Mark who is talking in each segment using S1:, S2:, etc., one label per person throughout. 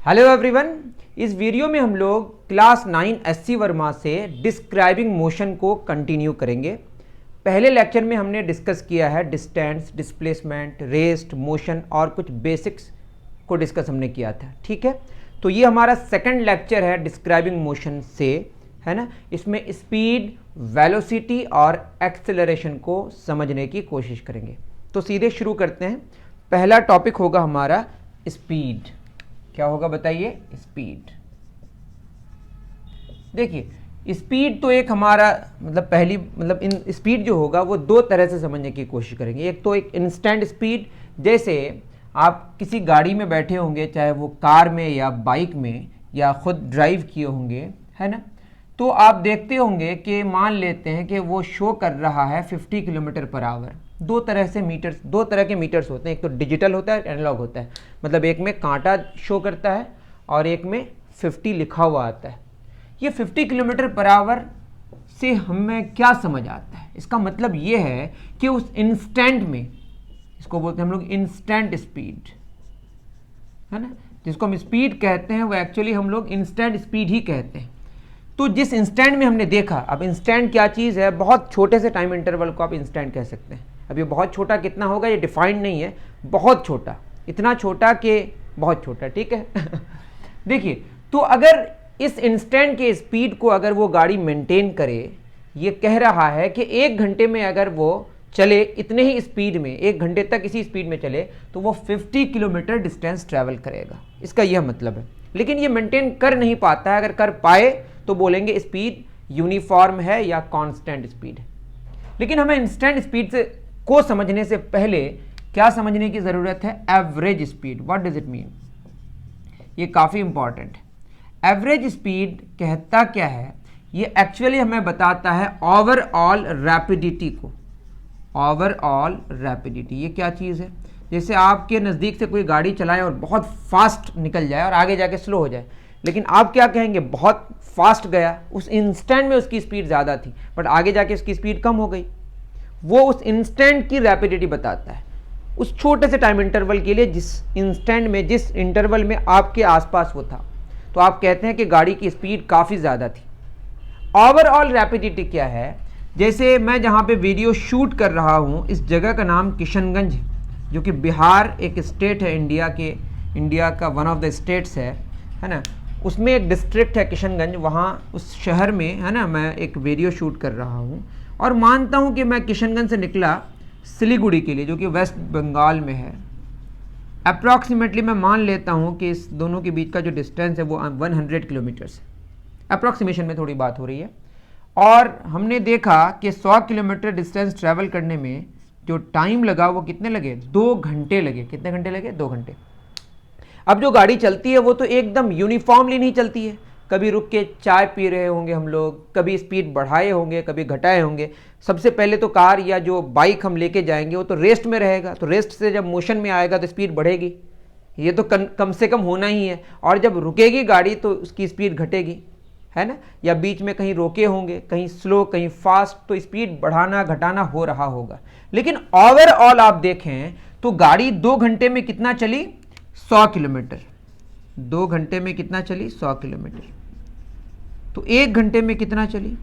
S1: Hello everyone, इस video में हम लोग क्लास 9 एससी वर्मा से डिस्क्राइबिंग मोशन को कंटिन्यू करेंगे। पहले लेक्चर में हमने डिस्कस किया है डिस्टेंस, डिस्प्लेसमेंट, रेस्ट, मोशन और कुछ बेसिक्स को डिस्कस हमने किया था। ठीक है, तो ये हमारा सेकंड लेक्चर है डिस्क्राइबिंग मोशन से, है ना। इसमें स्पीड, वेलोसिटी और एक्सेलरेशन को समझने की कोशिश करेंगे। तो सीधे शुरू करते हैं। पहला टॉपिक होगा हमारा स्पीड। क्या होगा बताइए? स्पीड। देखिए, स्पीड तो एक हमारा इन स्पीड जो होगा वो दो तरह से समझने की कोशिश करेंगे। एक तो एक इंस्टेंट स्पीड, जैसे आप किसी गाड़ी में बैठे होंगे, चाहे वो कार में या बाइक में या खुद ड्राइव किए होंगे, है ना। तो आप देखते होंगे कि मान लेते हैं कि वो शो कर रहा है 50 किलोमीटर पर आवर। दो तरह के मीटर्स होते हैं, एक तो डिजिटल होता है, एनालॉग होता है। मतलब एक में कांटा शो करता है और एक में 50 लिखा हुआ आता है। ये 50 किलोमीटर पर आवर से हमें क्या समझ आता है? इसका मतलब ये है कि उस इंस्टेंट में, इसको बोलते हैं हम लोग इंस्टेंट स्पीड, है ना। जिसको हम स्पीड कहते हैं वो एक्चुअली हम लोग इंस्टेंट स्पीड ही कहते हैं। तो जिस इंस्टेंट में हमने देखा, अब इंस्टेंट क्या चीज़ है? बहुत छोटे से टाइम इंटरवल को आप इंस्टेंट कह सकते हैं। अब ये बहुत छोटा कितना होगा ये डिफाइंड नहीं है, बहुत छोटा, इतना छोटा कि बहुत छोटा, ठीक है। देखिए, तो अगर इस इंस्टेंट के स्पीड को अगर वो गाड़ी मेंटेन करे, ये कह रहा है कि 1 घंटे में अगर वो चले इतने ही स्पीड में, 1 घंटे तक इसी स्पीड में चले, तो वो 50 किलोमीटर डिस्टेंस ट्रैवल करेगा। इसका यह मतलब है। लेकिन ये मेंटेन कर नहीं पाता है। अगर कर पाए तो बोलेंगे स्पीड यूनिफॉर्म है या कांस्टेंट स्पीड है। लेकिन हमें इंस्टेंट स्पीड से को समझने से पहले क्या समझने की जरूरत है? Average speed. What does it mean? ये काफी इंपॉर्टेंट है। एवरेज स्पीड कहता क्या है? ये एक्चुअली हमें बताता है ओवरऑल रैपिडिटी को। ओवरऑल रैपिडिटी ये क्या चीज है? जैसे आपके नजदीक से कोई गाड़ी चलाए और बहुत फास्ट निकल जाए और आगे जाके स्लो हो जाए, लेकिन आप क्या कहेंगे? बहुत फास्ट गया, उस इंस्टेंट में उसकी स्पीड ज़्यादा थी, बट आगे जाके उसकी स्पीड कम हो गई। वो उस इंस्टेंट की रैपिडिटी बताता है, उस छोटे से टाइम इंटरवल के लिए, जिस इंस्टेंट में, जिस इंटरवल में आपके आसपास वो था। तो आप कहते हैं कि गाड़ी की स्पीड काफ़ी ज़्यादा थी। ओवरऑल रैपिडिटी क्या है? जैसे मैं जहाँ पे वीडियो शूट कर रहा हूँ, इस जगह का नाम किशनगंज, जो कि बिहार एक स्टेट है, इंडिया का वन ऑफ द स्टेट्स है ना। उसमें एक डिस्ट्रिक्ट है किशनगंज, वहाँ उस शहर में, है ना, मैं एक वीडियो शूट कर रहा हूँ। और मानता हूँ कि मैं किशनगंज से निकला सिलीगुड़ी के लिए, जो कि वेस्ट बंगाल में है। अप्रॉक्सीमेटली मैं मान लेता हूँ कि इस दोनों के बीच का जो डिस्टेंस है वो 100 किलोमीटर्स है। अप्रॉक्सीमेशन में थोड़ी बात हो रही है। और हमने देखा कि 100 किलोमीटर डिस्टेंस ट्रैवल करने में जो टाइम लगा वो कितने लगे? 2 घंटे लगे। कितने घंटे लगे? 2 घंटे। अब जो गाड़ी चलती है वो तो एकदम यूनिफॉर्मली नहीं चलती है। कभी रुक के चाय पी रहे होंगे हम लोग, कभी स्पीड बढ़ाए होंगे, कभी घटाए होंगे। सबसे पहले तो कार या जो बाइक हम लेके जाएंगे वो तो रेस्ट में रहेगा, तो रेस्ट से जब मोशन में आएगा तो स्पीड बढ़ेगी, ये तो कम से कम होना ही है। और जब रुकेगी गाड़ी तो उसकी स्पीड घटेगी, है ना। या बीच में कहीं रोके होंगे, कहीं स्लो कहीं फास्ट, तो स्पीड बढ़ाना घटाना हो रहा होगा। लेकिन ओवरऑल आप देखें तो गाड़ी 2 घंटे में कितना चली? 100 किलोमीटर। 2 घंटे में कितना चली? 100 किलोमीटर। तो 1 घंटे में कितना चली?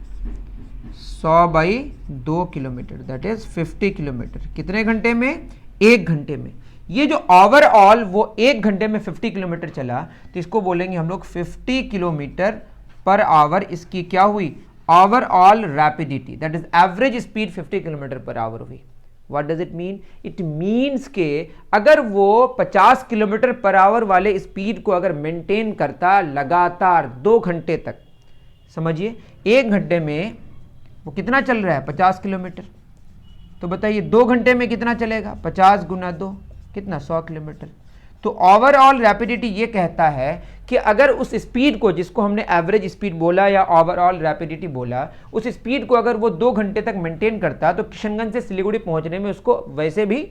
S1: 100/2 किलोमीटर, दैट इज 50 किलोमीटर। कितने घंटे में? 1 घंटे में। ये जो ओवरऑल वो 1 घंटे में 50 किलोमीटर चला, तो इसको बोलेंगे हम लोग 50 किलोमीटर पर आवर। इसकी क्या हुई? Overall rapidity, that is average speed 50 kilometre per our हुई। What does it mean? It means के अगर वो 50 किलोमीटर पर आवर वाले स्पीड को अगर मेंटेन करता लगातार 2 घंटे तक, समझिए 1 घंटे में वो कितना चल रहा है? 50 किलोमीटर। तो बताइए 2 घंटे में कितना चलेगा? 50 × 2 कितना? 100 किलोमीटर। तो ओवरऑल रैपिडिटी ये कहता है कि अगर उस स्पीड को, जिसको हमने एवरेज स्पीड बोला या ओवरऑल रैपिडिटी बोला, उस स्पीड को अगर वो 2 घंटे तक मेंटेन करता, तो किशनगंज से सिलीगुड़ी पहुंचने में उसको वैसे भी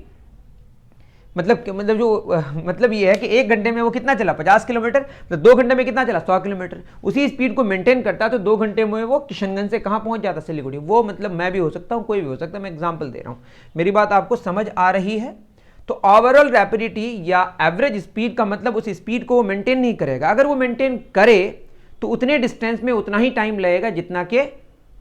S1: मतलब ये है कि 1 घंटे में वो कितना चला? 50 किलोमीटर। तो 2 घंटे में कितना चला? 100 किलोमीटर। उसी स्पीड को मेंटेन करता तो 2 घंटे में वो किशनगंज से कहाँ पहुंच जाता? सिलीगुड़ी। वो मतलब मैं भी हो सकता हूँ, कोई भी हो सकता है, मैं एग्जाम्पल दे रहा हूँ। मेरी बात आपको समझ आ रही है? तो ओवरऑल रैपिडिटी या एवरेज स्पीड का मतलब उस स्पीड को वो मेंटेन नहीं करेगा। अगर वो मेंटेन करे तो उतने डिस्टेंस में उतना ही टाइम लगेगा जितना कि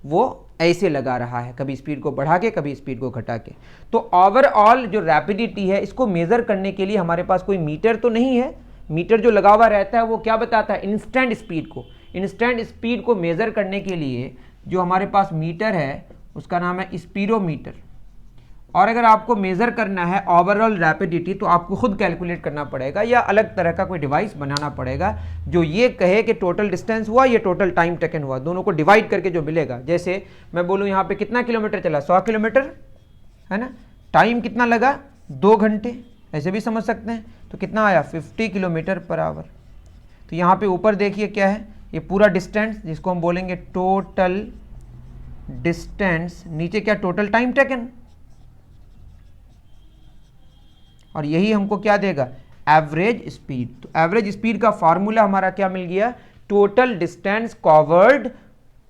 S1: वो ऐसे लगा रहा है, कभी स्पीड को बढ़ा के कभी स्पीड को घटा के। तो ओवरऑल जो रैपिडिटी है इसको मेजर करने के लिए हमारे पास कोई मीटर तो नहीं है। मीटर जो लगा हुआ रहता है वो क्या बताता है, इंस्टेंट स्पीड को। इंस्टेंट स्पीड को मेजर करने के लिए जो हमारे पास मीटर है उसका नाम है स्पीडोमीटर। और अगर आपको मेजर करना है ओवरऑल रैपिडिटी तो आपको खुद कैलकुलेट करना पड़ेगा या अलग तरह का कोई डिवाइस बनाना पड़ेगा जो ये कहे कि टोटल डिस्टेंस हुआ या टोटल टाइम टेकन हुआ, दोनों को डिवाइड करके जो मिलेगा। जैसे मैं बोलूँ यहाँ पे कितना किलोमीटर चला, 100 किलोमीटर है ना, टाइम कितना लगा 2 घंटे, ऐसे भी समझ सकते हैं। तो कितना आया 50 किलोमीटर पर आवर। तो यहाँ पे ऊपर देखिए क्या है, ये पूरा डिस्टेंस जिसको हम बोलेंगे टोटल डिस्टेंस, नीचे क्या टोटल टाइम टेकन, और यही हमको क्या देगा एवरेज स्पीड। तो एवरेज स्पीड का फॉर्मूला हमारा क्या मिल गया, टोटल डिस्टेंस कवर्ड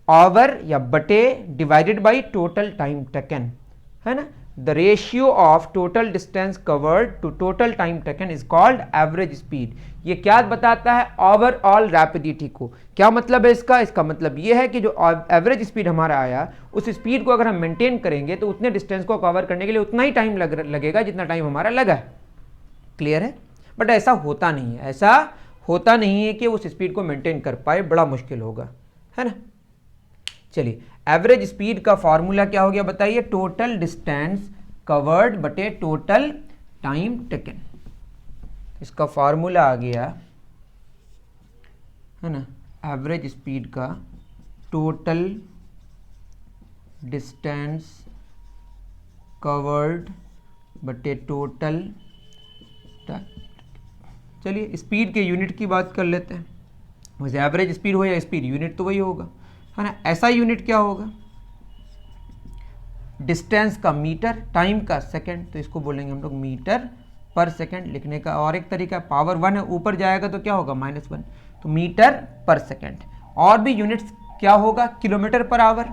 S1: ओवर या बटे divided by total time taken, है ना। The ratio of total distance covered to total time taken is called average speed. ये क्या बताता है, ओवरऑल रैपिडिटी को। क्या मतलब है इसका, इसका मतलब ये है कि जो एवरेज स्पीड हमारा आया उस स्पीड को अगर हम मेंटेन करेंगे तो उतने डिस्टेंस को कवर करने के लिए उतना ही टाइम लगेगा जितना टाइम हमारा लगा है। क्लियर है। बट ऐसा होता नहीं है, ऐसा होता नहीं है कि उस स्पीड को मेंटेन कर पाए, बड़ा मुश्किल होगा, है ना। चलिए एवरेज स्पीड का फॉर्मूला क्या हो गया बताइए, टोटल डिस्टेंस कवर्ड बटे टोटल टाइम टेकन। इसका फॉर्मूला आ गया है ना, एवरेज स्पीड का टोटल डिस्टेंस कवर्ड बटे टोटल। चलिए स्पीड के यूनिट की बात कर लेते हैं। वैसे एवरेज स्पीड हो या स्पीड, यूनिट तो वही होगा, है ना। ऐसा यूनिट क्या होगा, डिस्टेंस का मीटर, टाइम का सेकंड, तो इसको बोलेंगे हम लोग मीटर पर सेकंड। लिखने का और एक तरीका, पावर 1 है ऊपर जाएगा तो क्या होगा -1, तो मीटर पर सेकंड। और भी यूनिट्स क्या होगा, किलोमीटर पर आवर।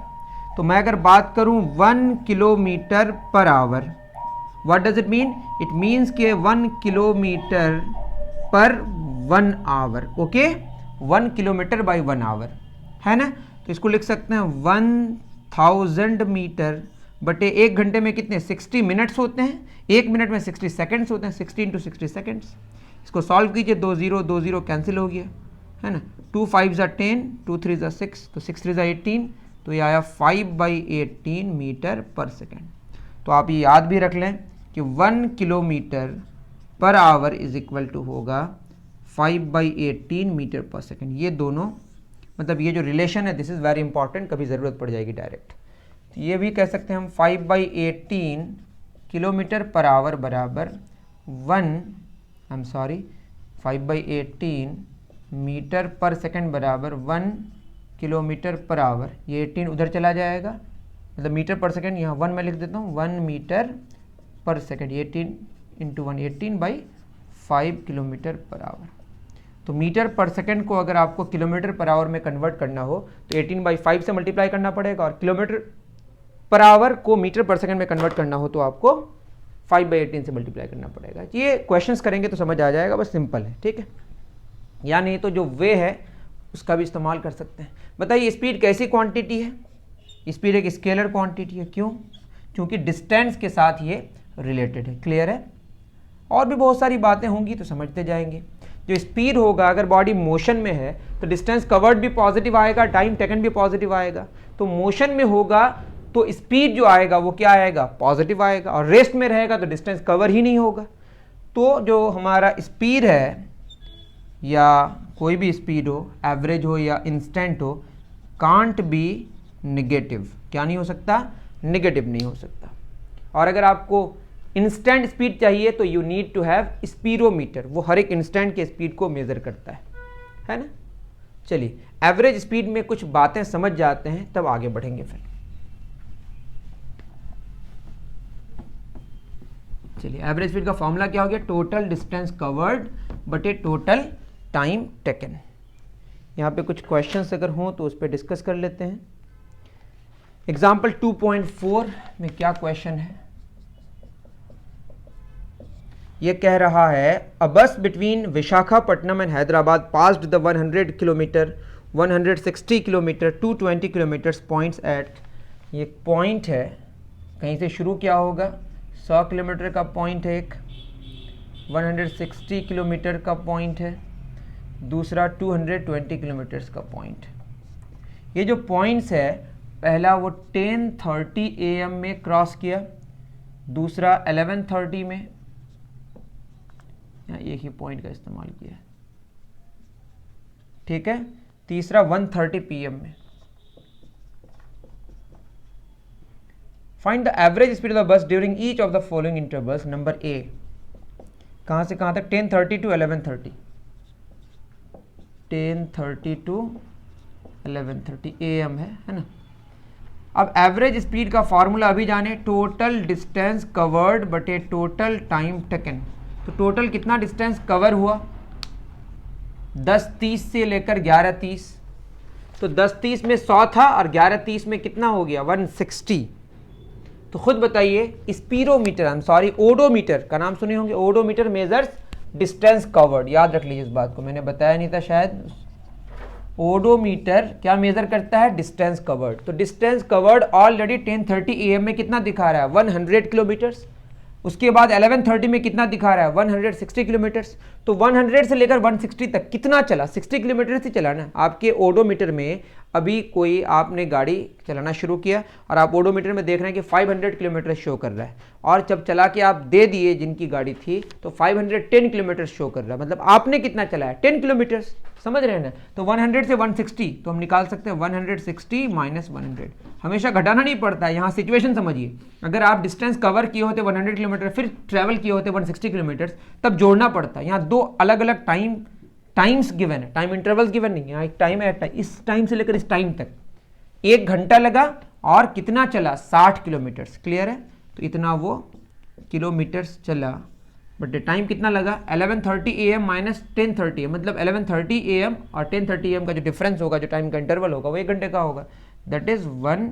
S1: तो मैं अगर बात करूं 1 kilometre per hour, what does it mean, it means कि 1 kilometre per 1 hour. Okay, 1 kilometre by 1 hour, है ना। तो इसको लिख सकते हैं 1000 मीटर बटे 1 घंटे में कितने 60 मिनट्स होते हैं, 1 मिनट में 60 सेकंड्स होते हैं, 60 इंटू 60 सेकंड्स। इसको सॉल्व कीजिए, 2 0 कैंसिल हो गया, है ना। 2 5 10, 2 3 6, तो 6 3 18, तो ये आया 5/18 मीटर पर सेकंड। तो आप ये याद भी रख लें कि 1 kilometre per our is equal to होगा 5/18 मीटर पर सेकंड। ये दोनों मतलब ये जो रिलेशन है दिस इज़ वेरी इंपॉर्टेंट, कभी ज़रूरत पड़ जाएगी डायरेक्ट। तो ये भी कह सकते हैं हम 5/18 किलोमीटर पर आवर बराबर 5/18 मीटर पर सेकंड बराबर 1 किलोमीटर पर आवर। ये 18 उधर चला जाएगा, मतलब मीटर पर सेकंड, यहाँ 1 मैं लिख देता हूँ, 1 मीटर पर second. 18 into 1, 18/5 kilometre per our. तो मीटर पर सेकंड को अगर आपको किलोमीटर पर आवर में कन्वर्ट करना हो तो 18/5 से मल्टीप्लाई करना पड़ेगा, और किलोमीटर पर आवर को मीटर पर सेकंड में कन्वर्ट करना हो तो आपको 5/18 से मल्टीप्लाई करना पड़ेगा। ये क्वेश्चंस करेंगे तो समझ आ जाएगा, बस सिंपल है, ठीक है। या नहीं तो जो वे है उसका भी इस्तेमाल कर सकते हैं। बताइए स्पीड कैसी क्वांटिटी है, स्पीड एक स्केलर क्वांटिटी है। क्यों, क्योंकि डिस्टेंस के साथ ये रिलेटेड है। क्लियर है। और भी बहुत सारी बातें होंगी तो समझते जाएंगे। जो स्पीड होगा, अगर बॉडी मोशन में है तो डिस्टेंस कवर्ड भी पॉजिटिव आएगा, टाइम टेकन भी पॉजिटिव आएगा। तो मोशन में होगा तो स्पीड जो आएगा वो क्या आएगा, पॉजिटिव आएगा, और रेस्ट में रहेगा तो डिस्टेंस कवर ही नहीं होगा। तो जो हमारा स्पीड है या कोई भी स्पीड हो, एवरेज हो या इंस्टेंट हो, कांट बी नेगेटिव। क्या नहीं हो सकता, नेगेटिव नहीं हो सकता। और अगर आपको इंस्टेंट स्पीड चाहिए तो you need to have speedometer, वो हर एक इंस्टेंट के स्पीड को मेजर करता है ना। चलिए एवरेज स्पीड में कुछ बातें समझ जाते हैं तब आगे बढ़ेंगे फिर। चलिए एवरेज स्पीड का फॉर्मूला क्या हो गया, टोटल डिस्टेंस कवर्ड बटे टोटल टाइम टेकन। यहाँ पे कुछ क्वेश्चंस अगर हों तो उस पर डिस्कस कर लेते हैं। एग्जाम्पल 2.4 में क्या क्वेश्चन है, ये कह रहा है अ बस between Visakhapatnam and Hyderabad passed the 100 kilometre 160 kilometre 220 kilometres points at, ये पॉइंट है, कहीं से शुरू क्या होगा, 100 किलोमीटर का पॉइंट है एक, 160 किलोमीटर का पॉइंट है दूसरा, 220 किलोमीटर्स का पॉइंट। ये जो पॉइंट्स है, पहला वो 10:30 AM में क्रॉस किया, दूसरा 11:30 में, यहाँ एक ही पॉइंट का इस्तेमाल किया, ठीक है, तीसरा 1:30 PM में। Find the average speed of the bus during each of the following intervals. Number A, कहाँ से कहाँ तक, 10:30 to 11:30, 10:30 to 11:30 AM है ना। अब एवरेज स्पीड का फॉर्मूला अभी जाने, टोटल डिस्टेंस कवर्ड बटे टोटल टाइम टेकन। तो टोटल कितना डिस्टेंस कवर हुआ, 10:30 से लेकर 11:30, तो 10:30 में 100 था और 11:30 में कितना हो गया, 160। तो खुद बताइए, स्पीरोमीटर, आई एम सॉरी ओडोमीटर का नाम सुने होंगे, ओडोमीटर मेजर्स डिस्टेंस कवर्ड, याद रख लीजिए इस बात को, मैंने बताया नहीं था शायद। ओडोमीटर क्या मेजर करता है, डिस्टेंस कवर्ड। तो डिस्टेंस कवर्ड ऑलरेडी 10:30 AM में कितना दिखा रहा है, 100 किलोमीटर्स। उसके बाद 11:30 में कितना दिखा रहा है, 160 किलोमीटर्स। तो 100 से लेकर 160 तक कितना चला, 60 किलोमीटर से चला ना। आपके ओडोमीटर में अभी कोई आपने गाड़ी चलाना शुरू किया और आप ओडोमीटर में देख रहे हैं कि 500 किलोमीटर शो कर रहा है, और जब चला के आप दे दिए जिनकी गाड़ी थी तो 510 किलोमीटर शो कर रहा है, मतलब आपने कितना चला है, 10 किलोमीटर, समझ रहे हैं ना। तो 100 से 160 तो हम निकाल सकते हैं 160 माइनस 100, हमेशा घटाना नहीं पड़ता है। यहाँ सिचुएशन समझिए, अगर आप डिस्टेंस कवर किए होते 100 किलोमीटर, फिर ट्रैवल किए होते 160 किलोमीटर, तब जोड़ना पड़ता है। यहाँ दो अलग अलग टाइम्स गिवन है, टाइम इंटरवल्स गिवन नहीं है। यहाँ एक टाइम है, इस टाइम से लेकर इस टाइम तक 1 घंटा लगा और कितना चला, 60 किलोमीटर। क्लियर है, तो इतना वो किलोमीटर्स चला, बट टाइम कितना लगा, 11:30 AM माइनस 10:30 AM, मतलब 11:30 AM और 10:30 AM का जो डिफरेंस होगा, जो टाइम का इंटरवल होगा, वो 1 घंटे का होगा, दैट इज 1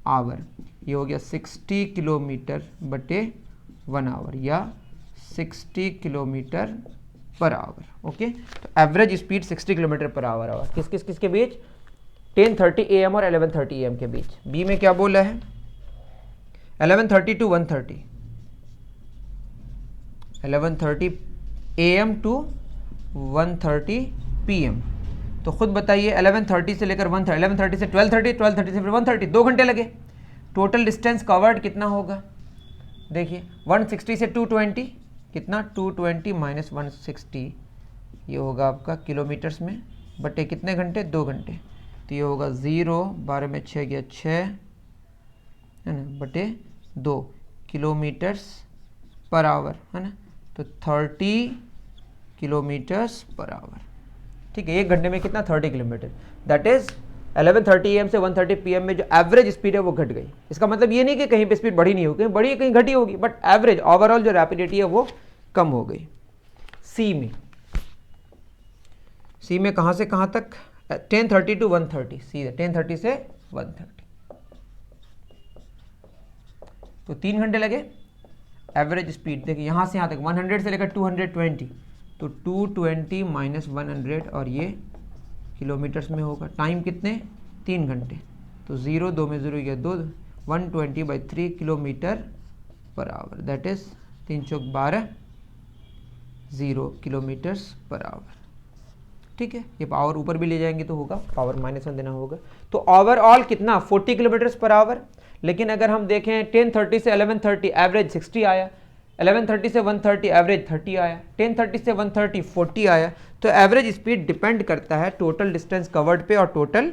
S1: आवर। ये हो गया 60 किलोमीटर बटे 1 आवर, या 60 किलोमीटर पर आवर। ओके, तो average speed 60 kilometre per hour hour किसके बीच, 10:30 AM और 11:30 AM के बीच। बी में क्या बोला है, 11:30 to 1:30, 11:30 AM to 1:30 PM। तो खुद बताइए, 11:30 से लेकर 1:30, 11:30 से 12:30, 12:30 से फिर 1:30, 2 घंटे लगे। टोटल डिस्टेंस कवर्ड कितना होगा, देखिए 160 से 220 कितना, 220 माइनस 160, ये होगा आपका किलोमीटर्स में, बटे कितने घंटे, 2 घंटे। तो ये होगा 0, 12 में 6 गया 6 है ना, बटे 2 किलोमीटर्स पर आवर है ना, तो 30 किलोमीटर्स पर आवर। ठीक है, 1 घंटे में कितना, 30 किलोमीटर। दैट इज 11:30 AM से 1:30 PM में जो एवरेज स्पीड है वो घट गई। इसका मतलब ये नहीं कि कहीं पे स्पीड बढ़ी नहीं होगी, बढ़ी कहीं घटी होगी, बट एवरेज ओवरऑल जो रैपिडिटी है वो कम हो गई। सी में कहां से कहां तक, 10:30 to 1:30, सीधे 10:30 से 1:30, तो 3 घंटे लगे। एवरेज स्पीड देखिए यहां से यहां तक 100 से लेकर 220, तो 220 माइनस 100, और ये किलोमीटर्स में होगा। टाइम कितने, 3 घंटे, तो 0, 2 में 0 गया 2, 120/3 kilometre per our, that is 3 Chowk 12, 0 kilometres per hour. ठीक है, ये पावर ऊपर भी ले जाएंगे तो होगा, पावर -1 देना होगा। तो ओवरऑल कितना, 40 किलोमीटर्स पर आवर। लेकिन अगर हम देखें 10:30 से 11:30 एवरेज 60 आया, 11:30 से 1:30 एवरेज 30 आया, 10:30 से 1:30 40 आया। तो एवरेज स्पीड डिपेंड करता है टोटल डिस्टेंस कवर्ड पे और टोटल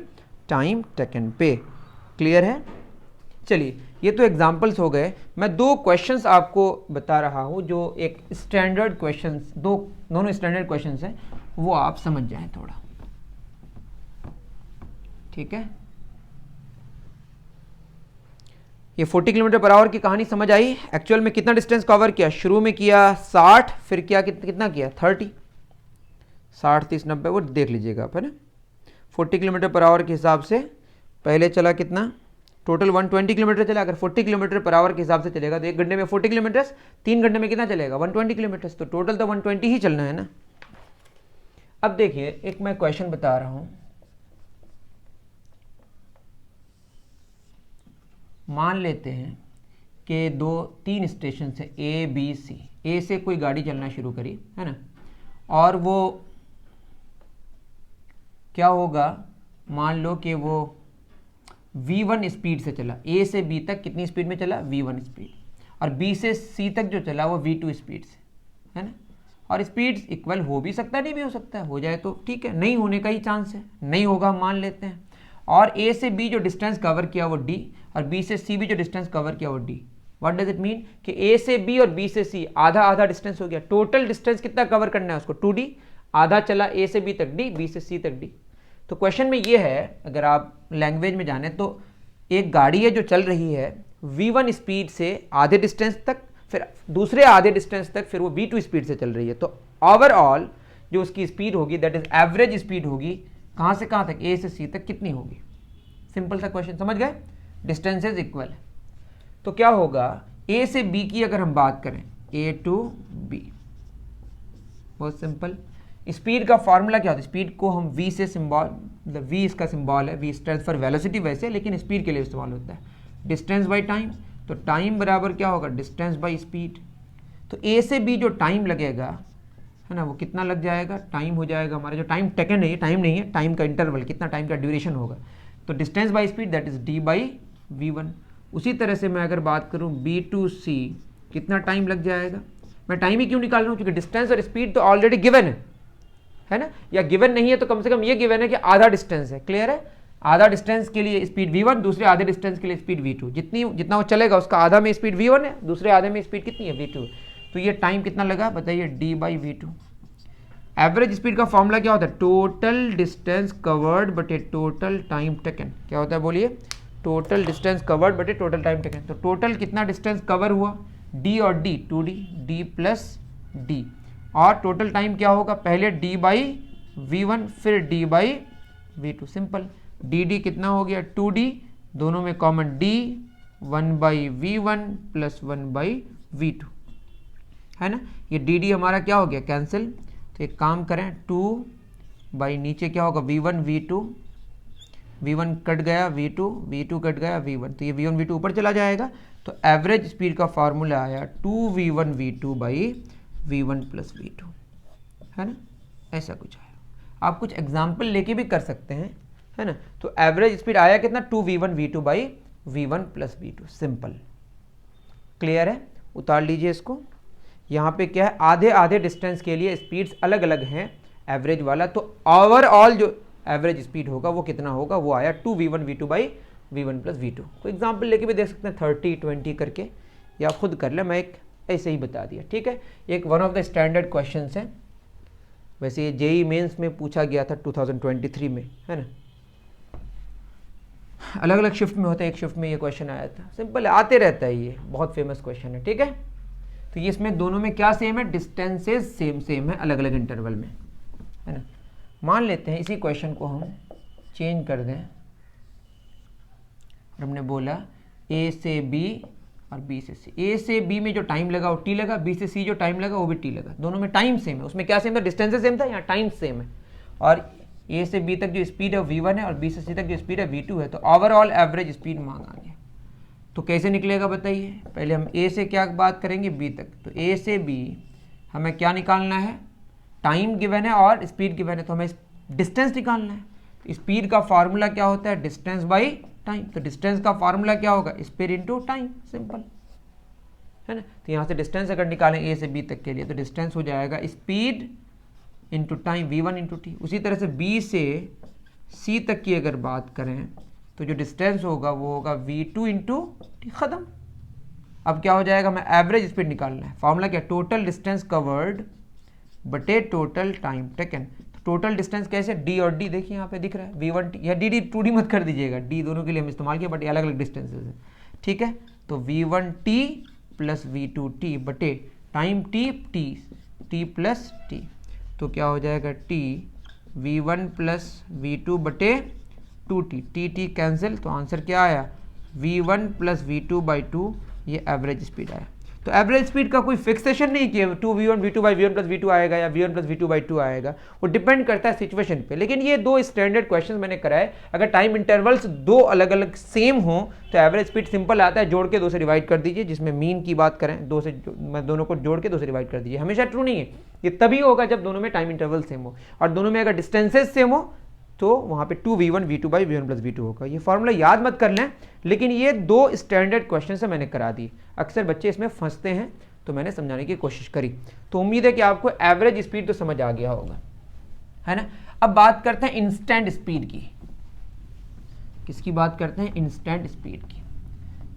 S1: टाइम टेकन पे। क्लियर है, चलिए ये तो एग्जांपल्स हो गए। मैं 2 क्वेश्चंस आपको बता रहा हूं जो एक स्टैंडर्ड क्वेश्चंस, दोनों स्टैंडर्ड क्वेश्चंस हैं, वो आप समझ जाएं थोड़ा। ठीक है, ये 40 किलोमीटर पर आवर की कहानी समझ आई। एक्चुअल में कितना डिस्टेंस कवर किया, शुरू में किया 60, फिर किया कितना किया 30, 60 30 90, वो देख लीजिएगा आप है ना। 40 किलोमीटर पर आवर के हिसाब से पहले चला कितना टोटल 120 किलोमीटर चला। अगर 40 किलोमीटर पर आवर के हिसाब से चलेगा तो 1 घंटे में 40 किलोमीटर, 3 घंटे में कितना चलेगा 120 किलोमीटर, तो टोटल तो 120 ही चलना है ना। अब देखिए एक मैं क्वेश्चन बता रहा हूं, मान लेते हैं कि 2-3 स्टेशन से ए बी सी, ए से कोई गाड़ी चलना शुरू करी है ना, और वो क्या होगा, मान लो कि वो v1 स्पीड से चला, ए से बी तक कितनी स्पीड में चला v1 स्पीड, और बी से सी तक जो चला वो v2 स्पीड से, है ना। और स्पीड इक्वल हो भी सकता है, नहीं भी हो सकता है, हो जाए तो ठीक है, नहीं होने का ही चांस है, नहीं होगा हम मान लेते हैं। और ए से बी जो डिस्टेंस कवर किया वो d, और बी से सी भी जो डिस्टेंस कवर किया वो d। What does it mean कि ए से बी और बी से सी आधा आधा डिस्टेंस हो गया, टोटल डिस्टेंस कितना कवर करना है उसको 2d, आधा चला ए से बी तक d, बी से सी तक d। तो क्वेश्चन में ये है, अगर आप लैंग्वेज में जाने तो एक गाड़ी है जो चल रही है v1 स्पीड से आधे डिस्टेंस तक, फिर दूसरे आधे डिस्टेंस तक, फिर वो v2 स्पीड से चल रही है, तो ओवरऑल जो उसकी स्पीड होगी दैट इज एवरेज स्पीड होगी कहाँ से कहाँ तक, ए से सी तक कितनी होगी। सिंपल सा क्वेश्चन, समझ गए, डिस्टेंसेज इक्वल है। तो क्या होगा, ए से बी की अगर हम बात करें, ए टू बी, बहुत सिंपल। स्पीड का फॉर्मूला क्या होता है, स्पीड को हम v से सिंबल, मतलब v इसका सिंबल है, v स्टैंड्स फॉर वेलोसिटी वैसे, लेकिन स्पीड के लिए इस्तेमाल होता है। डिस्टेंस बाय टाइम, तो टाइम बराबर क्या होगा डिस्टेंस बाय स्पीड। तो a से b जो टाइम लगेगा है ना, वो कितना लग जाएगा, टाइम हो जाएगा हमारा, जो टाइम टेकन है, टाइम नहीं है, टाइम का इंटरवल, कितना टाइम का ड्यूरेशन होगा, तो distance by speed that is d by v1। उसी तरह से मैं अगर बात करूँ b टू c, कितना टाइम लग जाएगा, मैं टाइम ही क्यों निकाल रहा हूँ, क्योंकि डिस्टेंस और स्पीड तो ऑलरेडी गिवन है ना, या गिवन नहीं है तो कम से कम ये गिवन है कि आधा डिस्टेंस है, क्लियर है, आधा डिस्टेंस के लिए स्पीड v1, दूसरे आधे डिस्टेंस के लिए स्पीड v2, जितना वो चलेगा उसका आधा में स्पीड v1 है, दूसरे आधे में स्पीड कितनी है v2। तो ये टाइम कितना लगा बताइए, d by v2। Average speed का फॉर्मूला क्या होता है, टोटल डिस्टेंस कवर्ड बटे टोटल टाइम टेकन, क्या होता है बोलिए, टोटल डिस्टेंस कवर्ड बटे टोटल टाइम टेकन। तो टोटल कितना डिस्टेंस कवर हुआ, d और d, 2d, d plus d, और टोटल टाइम क्या होगा, पहले d बाई v1 फिर d by v2, simple. dd कितना हो गया 2d, दोनों में common d, 1 by v1 plus 1 by v2, है ना। ये dd हमारा क्या हो गया कैंसिल, तो एक काम करें 2 बाई नीचे क्या होगा v1 v2, v1 कट गया v2, v2 कट गया v1, तो ये v1 v2 ऊपर चला जाएगा। तो एवरेज स्पीड का फॉर्मूला आया 2v1 v2 by v1 plus v2, है ना, ऐसा कुछ आया। आप कुछ एग्जाम्पल लेके भी कर सकते हैं, है ना। तो एवरेज स्पीड आया कितना, 2v1 v2 by v1 plus v2, simple, clear है। उतार लीजिए इसको, यहाँ पे क्या है, आधे आधे डिस्टेंस के लिए स्पीड्स अलग अलग हैं, एवरेज वाला, तो ओवरऑल जो एवरेज स्पीड होगा वो कितना होगा, वो आया 2v1 v2 by v1 plus v2। कोई एग्जाम्पल लेके भी देख सकते हैं 30-20 करके, या खुद कर ले, मैं एक ऐसे ही बता दिया, ठीक है। एक one of the standard question है, वैसे ये जेई मेंस में पूछा गया था 2023 में, है ना, अलग अलग शिफ्ट में होता है, एक शिफ्ट में ये क्वेश्चन आया था, सिंपल आते रहता है, ये बहुत फेमस क्वेश्चन है, ठीक है। तो ये इसमें दोनों में क्या सेम है, डिस्टेंसेज सेम है अलग अलग इंटरवल में, है ना। मान लेते हैं इसी क्वेश्चन को हम चेंज कर दें, हमने बोला ए से बी और बी से सी, ए से बी में जो टाइम लगा वो टी लगा, बी से सी जो टाइम लगा वो भी टी लगा, दोनों में टाइम सेम है, उसमें क्या सेम था, डिस्टेंस सेम था, यहाँ टाइम सेम है। और ए से बी तक जो स्पीड है वो v1 है और बी से सी तक जो स्पीड है v2 है, तो ओवरऑल एवरेज स्पीड मांगा गया। तो कैसे निकलेगा बताइए, पहले हम ए से क्या बात करेंगे, बी तक, तो ए से बी हमें क्या निकालना है, टाइम गिवन है और स्पीड गिवन है, तो हमें डिस्टेंस निकालना है। स्पीड का फॉर्मूला क्या होता है, डिस्टेंस बाई टाइम, तो डिस्टेंस का फॉर्मूला क्या होगा, स्पीड इनटू टाइम, सिंपल, है ना। तो यहाँ से डिस्टेंस अगर निकालें ए से बी तक के लिए, तो डिस्टेंस हो जाएगा speed into time, v1 into T. उसी तरह से बी से सी तक की अगर बात करें, तो जो डिस्टेंस होगा वो होगा v2 इंटू टी, खत्म। अब क्या हो जाएगा, हमें एवरेज स्पीड निकालना है, फॉर्मूला क्या, टोटल डिस्टेंस कवर्ड बटे total time taken. Total distance कैसे, d और d देखिए यहाँ पे दिख रहा है, v1 या dd 2d मत कर दीजिएगा, d दोनों के लिए हम इस्तेमाल किया, बट ये अलग अलग डिस्टेंसेज है, ठीक है। तो v1t प्लस v2t बटे टाइम t प्लस t, तो क्या हो जाएगा t v1 प्लस v2 बटे 2t, t कैंसिल, तो आंसर क्या आया v1 प्लस v2/2 ये एवरेज स्पीड आया। तो एवरेज स्पीड का कोई फिक्सेशन नहीं कि 2v1 v2/v1 प्लस v2 आएगा या v1 प्लस v2/2 आएगा, वो डिपेंड करता है सिचुएशन पे। लेकिन ये दो स्टैंडर्ड क्वेश्चन मैंने कराए, अगर टाइम इंटरवल्स दो अलग अलग सेम हो तो एवरेज स्पीड सिंपल आता है, जोड़ के 2 से डिवाइड कर दीजिए। जिसमें मीन की बात करें, दोनों को जोड़ के 2 से डिवाइड कर दीजिए। हमेशा ट्रू नहीं है, ये तभी होगा जब दोनों में टाइम इंटरवल सेम हो, और दोनों में अगर डिस्टेंसेज सेम हो तो वहाँ पे 2v1 v2/v1 प्लस v2 होगा। ये फॉर्मूला याद मत कर लें, लेकिन ये दो स्टैंडर्ड क्वेश्चन से मैंने करा दी। अक्सर बच्चे इसमें फंसते हैं, तो मैंने समझाने की कोशिश करी। तो उम्मीद है कि आपको एवरेज स्पीड तो समझ आ गया होगा, है ना। अब बात करते हैं इंस्टेंट स्पीड की। किसकी बात करते हैं? इंस्टेंट स्पीड की।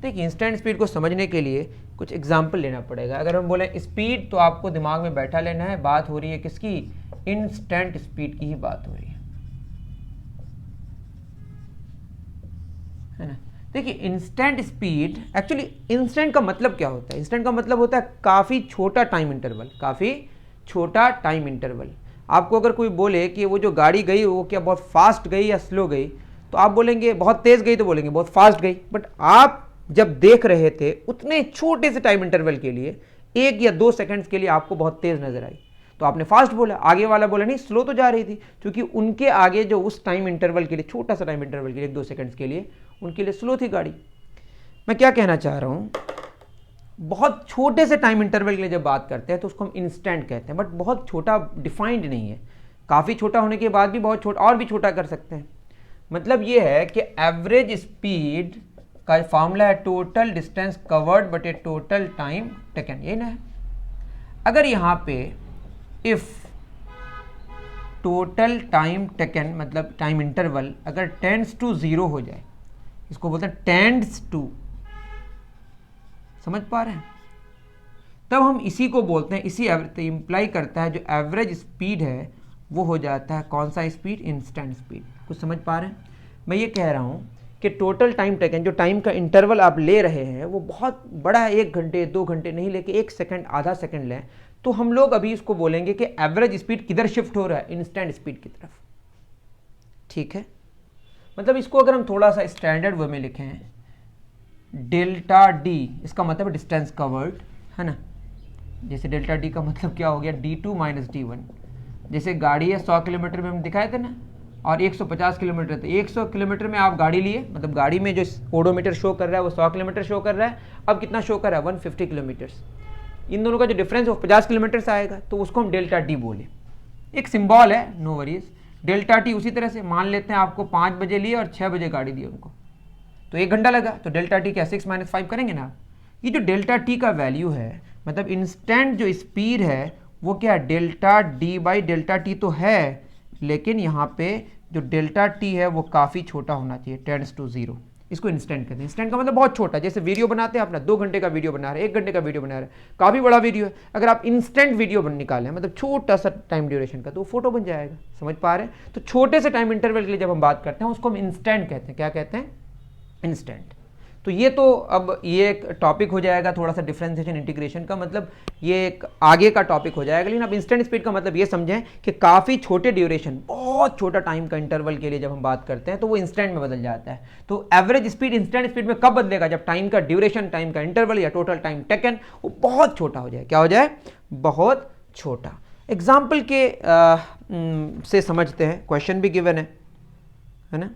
S1: देखिए, इंस्टेंट स्पीड को समझने के लिए कुछ एग्जाम्पल लेना पड़ेगा। अगर हम बोले स्पीड, तो आपको दिमाग में बैठा लेना है, बात हो रही है किसकी? इंस्टेंट स्पीड की ही बात हो रही है ना। देखिए, इंस्टेंट स्पीड, एक्चुअली इंस्टेंट का मतलब क्या होता है? इंस्टेंट का मतलब होता है काफ़ी छोटा टाइम इंटरवल, काफ़ी छोटा टाइम इंटरवल। आपको अगर कोई बोले कि वो जो गाड़ी गई वो क्या बहुत फास्ट गई या स्लो गई, तो आप बोलेंगे बहुत तेज़ गई, तो बोलेंगे बहुत फास्ट गई। बट आप जब देख रहे थे उतने छोटे से टाइम इंटरवल के लिए 1 या 2 सेकंड्स के लिए आपको बहुत तेज़ नजर आई, तो आपने फास्ट बोला। आगे वाला बोला नहीं, स्लो तो जा रही थी, क्योंकि उनके आगे जो उस टाइम इंटरवल के लिए, छोटा सा टाइम इंटरवल के लिए 1-2 सेकंड्स के लिए, उनके लिए स्लो थी गाड़ी। मैं क्या कहना चाह रहा हूँ, बहुत छोटे से टाइम इंटरवल के लिए जब बात करते हैं तो उसको हम इंस्टेंट कहते हैं। बट बहुत छोटा डिफाइंड नहीं है, काफ़ी छोटा होने के बाद भी बहुत छोटा और भी छोटा कर सकते हैं। मतलब ये है कि एवरेज स्पीड का फॉर्मूला है टोटल डिस्टेंस कवर्ड बटे टोटल टाइम टेकन, ये ना है। अगर यहाँ पे इफ टोटल टाइम टेकन मतलब टाइम इंटरवल अगर टेंड्स टू 0 हो जाए, इसको बोलते हैं टेंड्स टू, समझ पा रहे हैं? तब हम इसी को बोलते हैं, इसी इंप्लाई करता है जो एवरेज स्पीड है वो हो जाता है कौन सा स्पीड? Instant speed. कुछ समझ पा रहे हैं? मैं ये कह रहा हूँ कि टोटल टाइम टेकन, जो टाइम का इंटरवल आप ले रहे हैं वो बहुत बड़ा है, 1 घंटे 2 घंटे नहीं लेके 1 सेकंड आधा सेकंड लें, तो हम लोग अभी इसको बोलेंगे कि एवरेज स्पीड किधर शिफ्ट हो रहा है? इंस्टेंट स्पीड की तरफ। ठीक है, मतलब इसको अगर हम थोड़ा सा स्टैंडर्ड वे में लिखें, डेल्टा डी, इसका मतलब है डिस्टेंस कवर्ड, है ना। जैसे डेल्टा डी का मतलब क्या हो गया? d2 minus d1। जैसे गाड़ी है 100 किलोमीटर में हम दिखाए थे ना, और 150 किलोमीटर थे। 100 किलोमीटर में आप गाड़ी लिए, मतलब गाड़ी में जो ओडोमीटर शो कर रहा है वो 100 किलोमीटर शो कर रहा है। अब कितना शो कर रहा है? 150 किलोमीटर्स। इन दोनों का जो डिफरेंस है वो 50 किलोमीटर से आएगा, तो उसको हम डेल्टा डी बोले। एक सिंबल है, नो वरीज। डेल्टा टी उसी तरह से मान लेते हैं आपको 5 बजे लिए और 6 बजे गाड़ी दी उनको, तो 1 घंटा लगा, तो डेल्टा टी क्या 6 - 5 करेंगे ना। ये जो डेल्टा टी का वैल्यू है, मतलब इंस्टेंट जो स्पीड है वो क्या है? Delta D by delta T तो है, लेकिन यहाँ पे जो डेल्टा टी है वो काफ़ी छोटा होना चाहिए, टेंड्स टू 0। इसको इंस्टेंट कहते हैं। इंस्टेंट का मतलब बहुत छोटा। जैसे वीडियो बनाते हैं अपना, 2 घंटे का वीडियो बना रहे हैं, 1 घंटे का वीडियो बना रहे हैं, काफ़ी बड़ा वीडियो है, अगर आप इंस्टेंट वीडियो निकालें मतलब छोटा सा टाइम ड्यूरेशन का, तो वो फोटो बन जाएगा। समझ पा रहे हैं? तो छोटे से टाइम इंटरवल के लिए जब हम बात करते हैं उसको हम इंस्टेंट कहते हैं। क्या कहते हैं? इंस्टेंट। तो ये तो अब ये एक टॉपिक हो जाएगा थोड़ा सा डिफरेंशिएशन इंटीग्रेशन का, मतलब ये एक आगे का टॉपिक हो जाएगा। लेकिन अब इंस्टेंट स्पीड का मतलब ये समझें कि काफ़ी छोटे ड्यूरेशन, बहुत छोटा टाइम का इंटरवल के लिए जब हम बात करते हैं तो वो इंस्टेंट में बदल जाता है। तो एवरेज स्पीड इंस्टेंट स्पीड में कब बदलेगा? जब टाइम का ड्यूरेशन, टाइम का इंटरवल या टोटल टाइम टेकन वो बहुत छोटा हो जाए। क्या हो जाए? बहुत छोटा। एग्जाम्पल के से समझते हैं। क्वेश्चन भी गिवन है ना।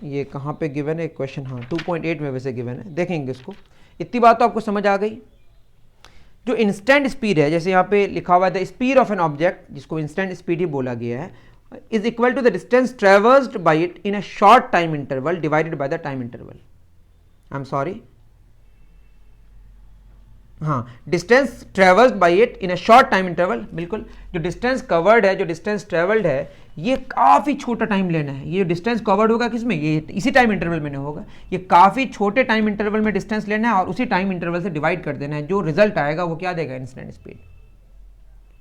S1: ये कहाँ पे गिवन है क्वेश्चन? हाँ, 2.8 में वैसे गिवन है, देखेंगे इसको। इतनी बात तो आपको समझ आ गई। जो इंस्टेंट स्पीड है, जैसे यहाँ पे लिखा हुआ है the speed of an object, जिसको इंस्टेंट स्पीड ही बोला गया है, is equal to the distance traversed by it in a short time interval divided by the time interval. I am sorry, हाँ, distance traversed by it in a short time interval. बिल्कुल, जो distance covered है, जो distance travelled है, ये काफ़ी छोटा time लेना है। ये डिस्टेंस कवर्ड होगा किसमें? ये इसी टाइम इंटरवल में नहीं होगा, ये काफ़ी छोटे टाइम इंटरवल में डिस्टेंस लेना है और उसी टाइम इंटरवल से डिवाइड कर देना है। जो रिजल्ट आएगा वो क्या देगा? Instant speed.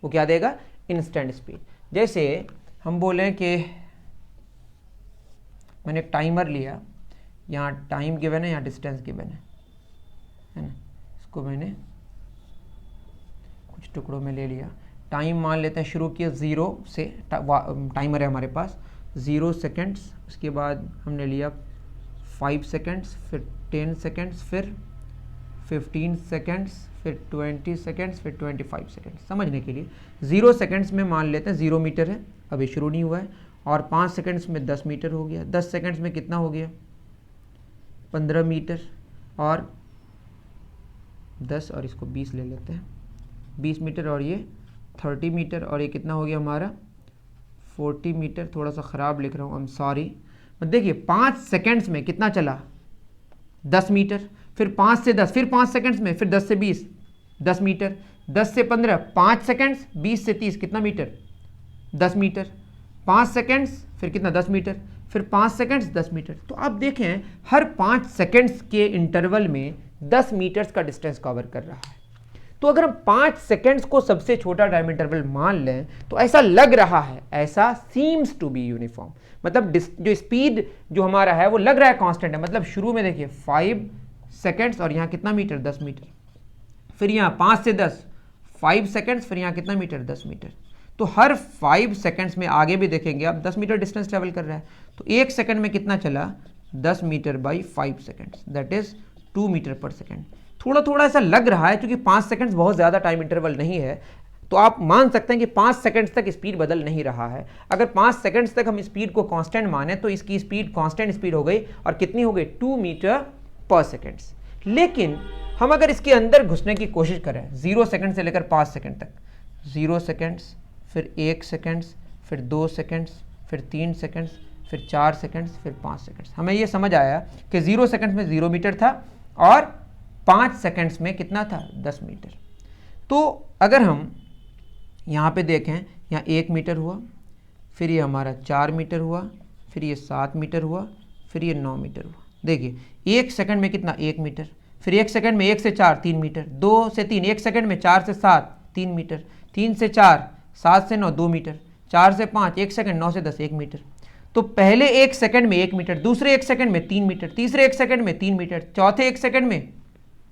S1: वो क्या देगा? Instant speed. जैसे हम बोलें कि मैंने एक टाइमर लिया, यहाँ टाइम गिवन है, यहाँ डिस्टेंस गिवन है ना। इसको मैंने कुछ टुकड़ों में ले लिया। टाइम मान लेते हैं शुरू किया 0 से, टाइमर है हमारे पास 0 सेकेंड्स, उसके बाद हमने लिया 5 सेकेंड्स, फिर 10 सेकेंड्स, फिर 15 सेकेंड्स, फिर 20 सेकेंड्स, फिर 25 सेकेंड्स। समझने के लिए 0 सेकेंड्स में मान लेते हैं 0 मीटर है, अभी शुरू नहीं हुआ है, और 5 सेकेंड्स में 10 मीटर हो गया, 10 सेकेंड्स में कितना हो गया 15 मीटर, और 10 और इसको 20 ले लेते हैं, 20 मीटर, और ये 30 मीटर, और ये कितना हो गया हमारा 40 मीटर। थोड़ा सा ख़राब लिख रहा हूँ, आई एम सॉरी। देखिए 5 सेकेंड्स में कितना चला 10 मीटर, फिर 5 से 10, फिर 5 सेकेंड्स में, फिर 10 से 20 10 मीटर, 10 से 15 5 सेकेंड्स, 20 से 30 कितना मीटर 10 मीटर, 5 सेकेंड्स, फिर कितना 10 मीटर, फिर 5 सेकेंड्स 10 मीटर। तो आप देखें हर 5 सेकेंड्स के इंटरवल में 10 मीटर्स का डिस्टेंस कवर कर रहा है। तो अगर हम 5 सेकेंड्स को सबसे छोटा टाइम इंटरवल मान लें तो ऐसा लग रहा है, ऐसा सीम्स टू बी यूनिफॉर्म, मतलब जो स्पीड जो हमारा है वो लग रहा है कांस्टेंट है। मतलब शुरू में देखिए 5 सेकेंड्स, और यहाँ कितना मीटर 10 मीटर, फिर यहाँ 5 से 10 5 सेकेंड्स, फिर यहाँ कितना मीटर 10 मीटर। तो हर 5 सेकेंड्स में आगे भी देखेंगे आप 10 मीटर डिस्टेंस ट्रेवल कर रहा है। तो 1 सेकेंड में कितना चला 10 metre by 5 seconds, that is 2 metre per second. थोड़ा थोड़ा ऐसा लग रहा है, क्योंकि 5 सेकेंड्स बहुत ज़्यादा टाइम इंटरवल नहीं है, तो आप मान सकते हैं कि 5 सेकेंड्स तक स्पीड बदल नहीं रहा है। अगर 5 सेकेंड्स तक हम स्पीड को कांस्टेंट माने तो इसकी स्पीड कांस्टेंट स्पीड हो गई, और कितनी हो गई 2 मीटर पर सेकेंड्स। लेकिन हम अगर इसके अंदर घुसने की कोशिश करें 0 सेकेंड से लेकर 5 सेकेंड तक, 0 सेकेंड्स, फिर 1 सेकेंड्स, फिर 2 सेकेंड्स, फिर 3 सेकेंड्स, फिर 4 सेकेंड्स, फिर 5 सेकेंड्स, हमें ये समझ आया कि 0 सेकेंड्स में 0 मीटर था और 5 सेकेंड्स में कितना था 10 मीटर। तो अगर हम यहाँ पे देखें, यहाँ 1 मीटर हुआ, फिर ये हमारा 4 मीटर हुआ, फिर ये 7 मीटर हुआ, फिर ये 9 मीटर हुआ। देखिए 1 सेकंड में कितना 1 मीटर, फिर 1 सेकंड में 1 से 4 3 मीटर, 2 से 3 1 सेकंड में, 4 से 7 3 मीटर, 3 से 4 7 से 9 2 मीटर, 4 से 5 1 सेकंड, 9 से 10 1 मीटर। तो पहले 1 सेकंड में 1 मीटर, दूसरे 1 सेकंड में 3 मीटर, तीसरे 1 सेकंड में 3 मीटर, चौथे 1 सेकंड में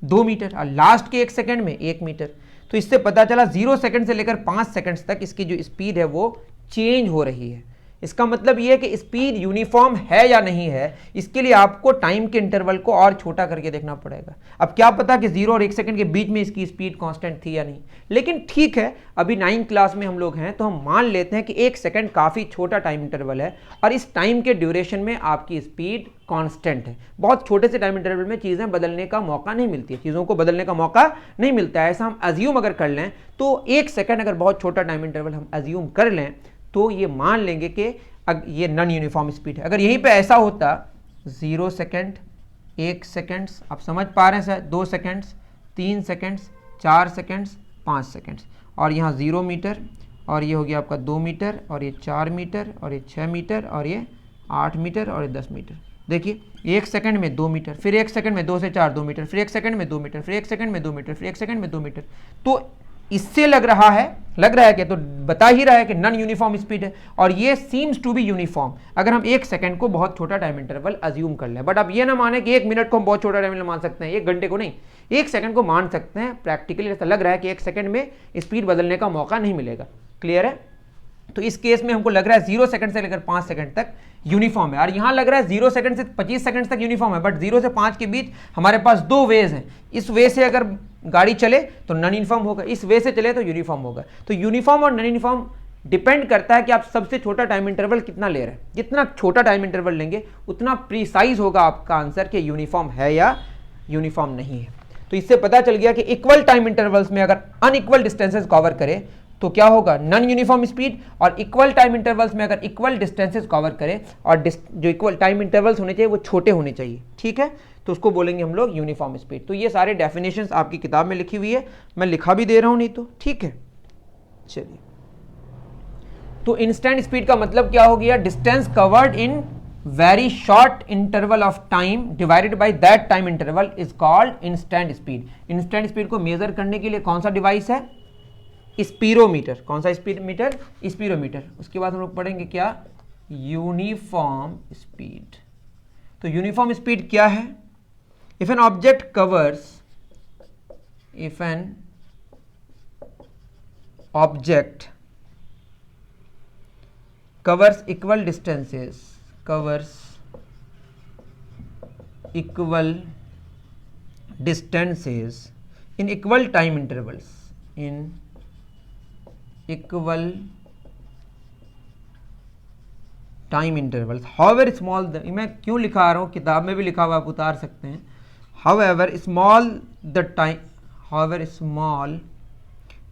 S1: 2 मीटर, और लास्ट के 1 सेकंड में 1 मीटर। तो इससे पता चला 0 सेकंड से लेकर 5 सेकंड्स तक इसकी जो स्पीड है वो चेंज हो रही है। इसका मतलब ये है कि स्पीड यूनिफॉर्म है या नहीं है, इसके लिए आपको टाइम के इंटरवल को और छोटा करके देखना पड़ेगा। अब क्या पता कि 0 और 1 सेकंड के बीच में इसकी स्पीड कांस्टेंट थी या नहीं, लेकिन ठीक है, अभी 9th क्लास में हम लोग हैं तो हम मान लेते हैं कि 1 सेकंड काफ़ी छोटा टाइम इंटरवल है और इस टाइम के ड्यूरेशन में आपकी स्पीड कांस्टेंट है। बहुत छोटे से टाइम इंटरवल में चीज़ें बदलने का मौका नहीं मिलती है, चीज़ों को बदलने का मौका नहीं मिलता है। ऐसा हम अज्यूम अगर कर लें तो 1 सेकंड अगर बहुत छोटा टाइम इंटरवल हम अज्यूम कर लें तो ये मान लेंगे कि ये नॉन यूनिफॉर्म स्पीड है। अगर यहीं पे ऐसा होता 0 सेकंड 1 सेकंड्स, आप समझ पा रहे हैं sir, 2 seconds 3 seconds 4 seconds 5 seconds, और यहाँ 0 मीटर, और ये हो गया आपका 2 मीटर, और ये 4 मीटर, और ये 6 मीटर, और ये 8 मीटर, और ये 10 मीटर। देखिए 1 सेकंड में 2 मीटर, फिर 1 सेकंड में 2 से 4 2 मीटर, फिर 1 सेकंड में 2 मीटर, फिर 1 सेकंड में 2 मीटर, फिर 1 सेकंड में 2 मीटर। तो इससे लग रहा है कि तो बता ही रहा है कि नॉन यूनिफॉर्म स्पीड है, और ये सीम्स टू बी यूनिफॉर्म अगर हम 1 सेकंड को बहुत छोटा टाइम इंटरवल अज्यूम कर लें। बट अब ये ना माने कि 1 मिनट को हम बहुत छोटा टाइम इंटरवल मान सकते हैं, 1 घंटे को नहीं, 1 सेकंड को मान सकते हैं। प्रैक्टिकली ऐसा लग रहा है कि 1 सेकंड में स्पीड बदलने का मौका नहीं मिलेगा। क्लियर है? तो इस केस में हमको लग रहा है 0 सेकंड से लेकर 5 सेकंड तक यूनिफॉर्म है, और यहां लग रहा है 0 सेकंड से 25 सेकंड तक यूनिफॉर्म है। बट 0 से 5 के बीच हमारे पास 2 वेज हैं, इस वे से अगर गाड़ी चले तो नॉन यूनिफॉर्म होगा, इस वे से चले तो यूनिफॉर्म होगा। तो यूनिफॉर्म और नॉन यूनिफॉर्म डिपेंड करता है कि आप सबसे छोटा टाइम इंटरवल कितना ले रहे हैं। जितना छोटा टाइम इंटरवल लेंगे उतना प्रीसाइज होगा आपका आंसर कि यूनिफॉर्म है या यूनिफॉर्म नहीं है। तो इससे पता चल गया कि इक्वल टाइम इंटरवल्स में अगर अनइक्वल डिस्टेंसेस कवर करे तो क्या होगा नॉन यूनिफॉर्म स्पीड, और इक्वल टाइम इंटरवल्स में अगर इक्वल डिस्टेंसेस कवर करें और जो इक्वल टाइम इंटरवल्स होने चाहिए वो छोटे होने चाहिए। ठीक है, तो उसको बोलेंगे हम लोग यूनिफॉर्म स्पीड। तो ये सारे डेफिनेशंस आपकी किताब में लिखी हुई है, मैं लिखा भी दे रहा हूं नहीं तो। ठीक है, चलिए, तो इंस्टेंट स्पीड का मतलब क्या हो गया, distance covered in very short interval of time divided by that time interval is called instant speed. Instant speed को मेजर करने के लिए कौन सा डिवाइस है, स्पीरोमीटर। कौन सा स्पीडोमीटर, स्पीरोमीटर। उसके बाद हम लोग पढ़ेंगे क्या, यूनिफॉर्म स्पीड। तो यूनिफॉर्म स्पीड क्या है, if an object covers, if an object covers equal distances, covers equal distances in equal time intervals, in equal time intervals, however small, मैं क्यों लिखा रहा हूँ, किताब में भी लिखा हुआ, आप उतार सकते हैं, however small the time, however small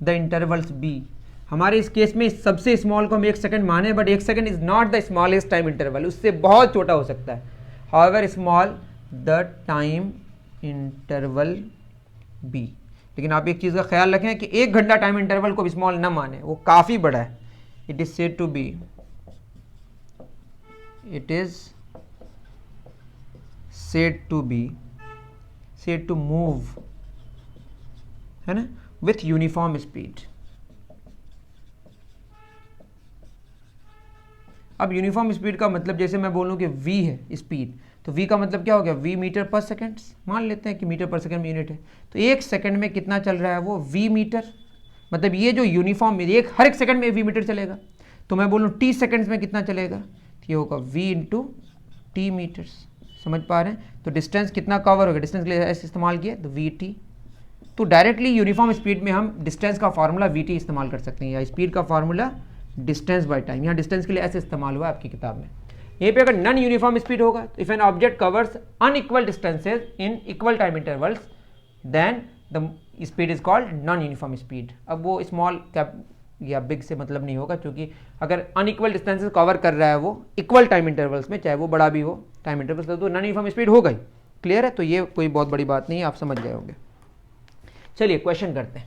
S1: the intervals be, हमारे इस केस में सबसे स्मॉल को हम 1 सेकंड माने, but 1 second is not the smallest time interval, उससे बहुत छोटा हो सकता है, however small the time interval be. लेकिन आप एक चीज़ का ख्याल रखें कि 1 घंटा टाइम इंटरवल को स्मॉल ना माने, वो काफ़ी बड़ा है। It is said to be, it is said to be, said to move, है ना, with uniform speed। अब यूनिफॉर्म स्पीड का मतलब, जैसे मैं बोलूं कि v है स्पीड, तो v का मतलब क्या हो गया, v मीटर पर सेकंड, मान लेते हैं कि मीटर पर सेकंड में यूनिट है, तो 1 सेकंड में कितना चल रहा है वो v मीटर, मतलब ये जो यूनिफॉर्म, हर एक सेकंड में v मीटर चलेगा, तो मैं बोलूं t सेकंड्स में कितना चलेगा, ये होगा v इंटू टी मीटर्स, समझ पा रहे हैं। तो डिस्टेंस कितना कवर होगा, डिस्टेंस के लिए ऐसे इस्तेमाल किया तो वी टी, तो डायरेक्टली यूनिफॉर्म स्पीड में हम डिस्टेंस का फार्मूला वी टी इस्तेमाल कर सकते हैं, या स्पीड का फार्मूला डिस्टेंस बाय टाइम, यहाँ डिस्टेंस के लिए ऐसे इस्तेमाल हुआ आपकी किताब में। यहीं पे अगर नॉन यूनिफॉर्म स्पीड होगा, तो if an object covers unequal distances in equal time intervals, then the speed is called non uniform speed. अब वो स्मॉल कैप या बिग से मतलब नहीं होगा, क्योंकि अगर अनइक्वल डिस्टेंसेस कवर कर रहा है वो इक्वल टाइम इंटरवल्स में, चाहे वो बड़ा भी हो टाइम इंटरवल्स, तो नॉन यूनिफॉर्म स्पीड होगा ही। क्लियर है, तो ये कोई बहुत बड़ी बात नहीं है, आप समझ गए होंगे। चलिए क्वेश्चन करते हैं।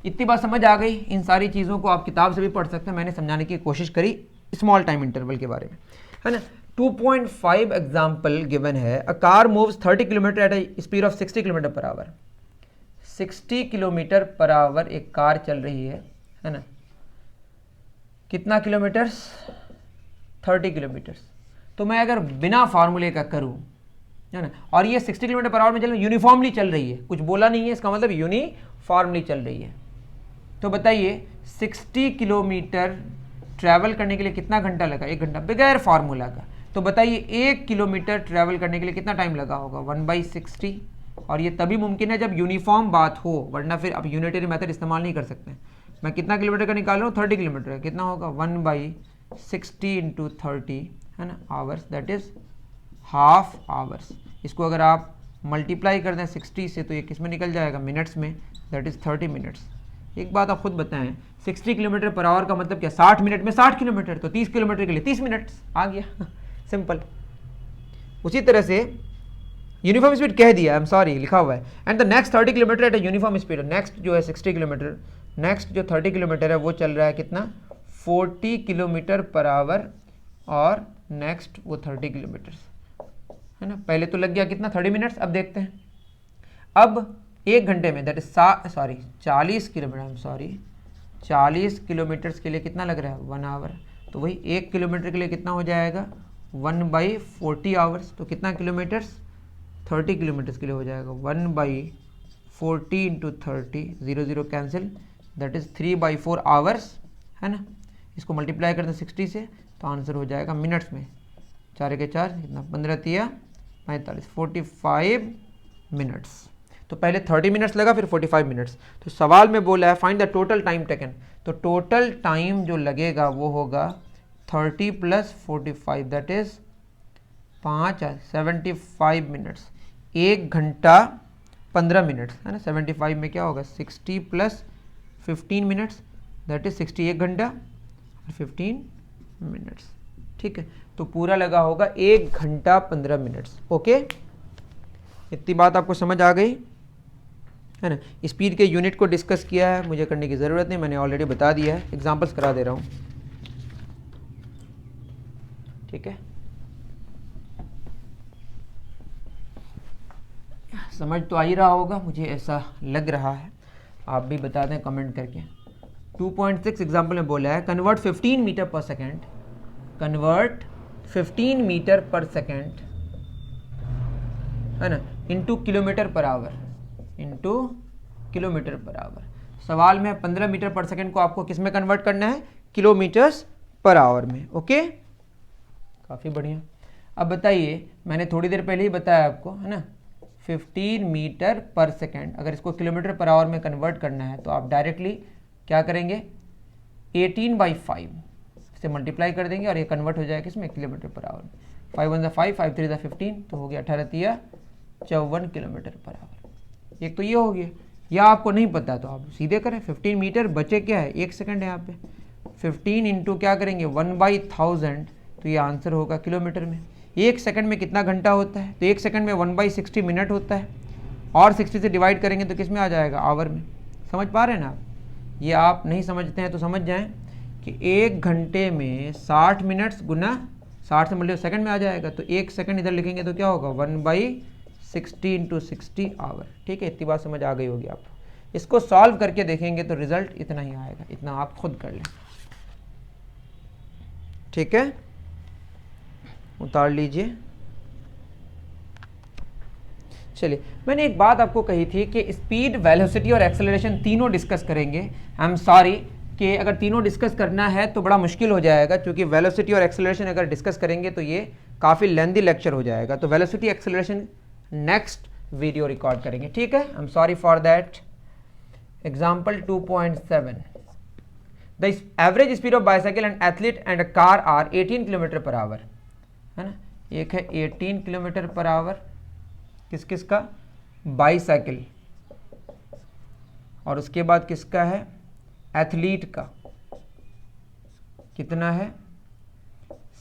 S1: इतनी बात समझ आ गई, इन सारी चीज़ों को आप किताब से भी पढ़ सकते हैं, मैंने समझाने की कोशिश करी स्मॉल टाइम इंटरवल के बारे में, है ना। 2.5 एग्जाम्पल गिवन है, a car moves 30 kilometre at a speed of 60 kilometre per hour, 60 kilometre per hour एक कार चल रही है ना, कितना किलोमीटर्स, 30 किलोमीटर्स। तो मैं अगर बिना फार्मूले का करूं, है ना, और ये 60 किलोमीटर पर आवर में चल रही है, यूनिफॉर्मली चल रही है, कुछ बोला नहीं है, इसका मतलब यूनिफॉर्मली चल रही है। तो बताइए 60 किलोमीटर ट्रैवल करने के लिए कितना घंटा लगा, 1 घंटा, बगैर फार्मूला का। तो बताइए 1 किलोमीटर ट्रैवल करने के लिए कितना टाइम लगा होगा, 1/60, और ये तभी मुमकिन है जब यूनिफॉर्म बात हो, वरना फिर आप यूनिटरी मेथड इस्तेमाल नहीं कर सकते। मैं कितना किलोमीटर का निकाल रहा हूँ, 30 किलोमीटर का, कितना होगा 1/60 इंटू 30, है ना, hours, that is half hours. इसको अगर आप मल्टीप्लाई कर दें 60 से, तो ये किस में निकल जाएगा, मिनट्स में, दैट इज 30 मिनट्स। एक बात आप खुद बताएं, 60 किलोमीटर पर आवर का मतलब क्या, 60 मिनट में 60 किलोमीटर, तो 30 किलोमीटर के लिए 30 मिनट आ गया सिंपल। उसी तरह से यूनिफॉर्म स्पीड कह दिया, आई एम सॉरी, लिखा हुआ है, and the next 30 kilometre at a uniform speed, next जो है 60 किलोमीटर, नेक्स्ट जो 30 किलोमीटर है वो चल रहा है कितना, 40 किलोमीटर पर आवर, और नेक्स्ट वो 30 किलोमीटर, है ना। पहले तो लग गया कितना, 30 मिनट्स। अब देखते हैं, अब 1 घंटे में, that is 40 kilometre, I am sorry, 40 kilometres के लिए कितना लग रहा है, 1 आवर। तो वही 1 किलोमीटर के लिए कितना हो जाएगा, 1/40 आवर्स। तो कितना किलोमीटर्स, 30 किलोमीटर्स के लिए हो जाएगा 1/40 into 30, 0 0 cancel, that is 3/4 hours, है ना। इसको मल्टीप्लाई करते हैं 60 से, तो आंसर हो जाएगा मिनट्स में, 4 के 4 कितना, 15 तिया 45, 45 मिनट्स। तो पहले 30 मिनट्स लगा, फिर 45 मिनट्स। तो सवाल में बोला है find the total time taken, तो टोटल टाइम जो लगेगा वो होगा 30 + 45, दैट इज 75 मिनट्स, 1 घंटा 15 मिनट्स, है ना। 75 में क्या होगा, 60 + 15 मिनट्स, दैट इज 60, 1 घंटा और 15 मिनट्स, ठीक है। तो पूरा लगा होगा 1 घंटा 15 मिनट्स। ओके, इतनी बात आपको समझ आ गई, है ना। स्पीड के यूनिट को डिस्कस किया है, मुझे करने की ज़रूरत नहीं, मैंने ऑलरेडी बता दिया है, एग्जांपल्स करा दे रहा हूँ, ठीक है। समझ तो आ ही रहा होगा, मुझे ऐसा लग रहा है, आप भी बता दें कमेंट करके। 2.6 एग्जाम्पल में बोला है convert 15 metre per second, convert 15 metre per second, है ना, into kilometre per our, into kilometre per our. सवाल में 15 मीटर पर सेकेंड को आपको किस में कन्वर्ट करना है, किलोमीटर्स पर आवर में। ओके, काफ़ी बढ़िया। अब बताइए मैंने थोड़ी देर पहले ही बताया आपको, है ना, 15 मीटर पर सेकेंड। अगर इसको किलोमीटर पर आवर में कन्वर्ट करना है तो आप डायरेक्टली क्या करेंगे, 18/5 से मल्टीप्लाई कर देंगे और ये कन्वर्ट हो जाएगा किसमें, किलोमीटर पर आवर में। 5 1 5, 5 3 15, तो हो गया 18 3 54 किलोमीटर पर आवर। एक तो ये हो गया, या आपको नहीं पता तो आप सीधे करें, 15 मीटर बचे क्या है, 1 सेकंड है यहाँ पे, 15 इंटू क्या करेंगे 1/1000, तो ये आंसर होगा किलोमीटर में। 1 सेकंड में कितना घंटा होता है, तो 1 सेकंड में 1/60 मिनट होता है, और 60 से डिवाइड करेंगे तो किस में आ जाएगा, आवर में। समझ पा रहे हैं ना आप? ये आप नहीं समझते हैं तो समझ जाएं कि 1 घंटे में 60 मिनट्स गुना 60 से मल्टीप्लाई सेकंड में आ जाएगा, तो 1 सेकंड इधर लिखेंगे तो क्या होगा 1/60 इंटू 60 आवर। ठीक है, इतनी बात समझ आ गई होगी आपको। इसको सॉल्व करके देखेंगे तो रिजल्ट इतना ही आएगा, इतना आप खुद कर लें। ठीक है, उतार लीजिए। चलिए, मैंने एक बात आपको कही थी कि स्पीड, वेलोसिटी और एक्सेलरेशन तीनों डिस्कस करेंगे। आई एम सॉरी कि अगर तीनों डिस्कस करना है तो बड़ा मुश्किल हो जाएगा, क्योंकि वेलोसिटी और एक्सेलरेशन अगर डिस्कस करेंगे तो ये काफ़ी लेंदी लेक्चर हो जाएगा। तो velocity acceleration next video record करेंगे, ठीक है। I am sorry for that. Example 2.7, the average speed of bicycle and athlete and a car are 18 kilometre per hour, है ना। एक है 18 किलोमीटर पर आवर, किस किस का, बाईसाइकिल, और उसके बाद किसका है, एथलीट का, कितना है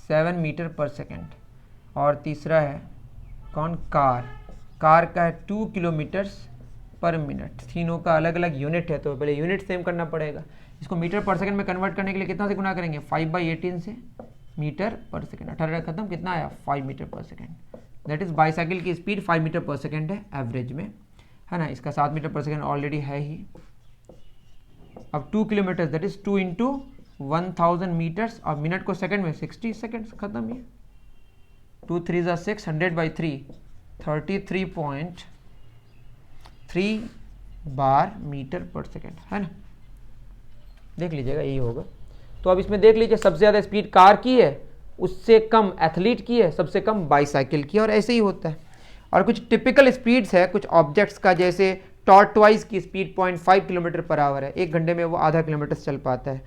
S1: 7 मीटर पर सेकेंड, और तीसरा है कौन, कार का है 2 किलोमीटर्स पर मिनट। तीनों का अलग अलग यूनिट है, तो पहले यूनिट सेम करना पड़ेगा। इसको मीटर पर सेकंड में कन्वर्ट करने के लिए कितना से गुना करेंगे, 5/18 से मीटर पर सेकंड, 18 खत्म, कितना आया 5 मीटर पर सेकंड। दैट इज बाईसाइकिल की स्पीड 5 मीटर पर सेकंड है एवरेज में, है ना। इसका 7 मीटर पर सेकंड ऑलरेडी है ही। अब 2 kilometre that is 2 into 1000 metres, और मिनट को सेकंड में 60 सेकंड, खत्म। ये 2 3 ज़ा 6, 100/3 33.3 बार मीटर पर सेकंड, है ना। देख लीजिएगा, यही होगा। तो अब इसमें देख लीजिए, सबसे ज़्यादा स्पीड कार की है, उससे कम एथलीट की है, सबसे कम बाईसाइकिल की, और ऐसे ही होता है। और कुछ टिपिकल स्पीड्स है कुछ ऑब्जेक्ट्स का, जैसे टॉर्टवाइज की स्पीड 0.5 किलोमीटर पर आवर है, 1 घंटे में वो आधा किलोमीटर चल पाता है।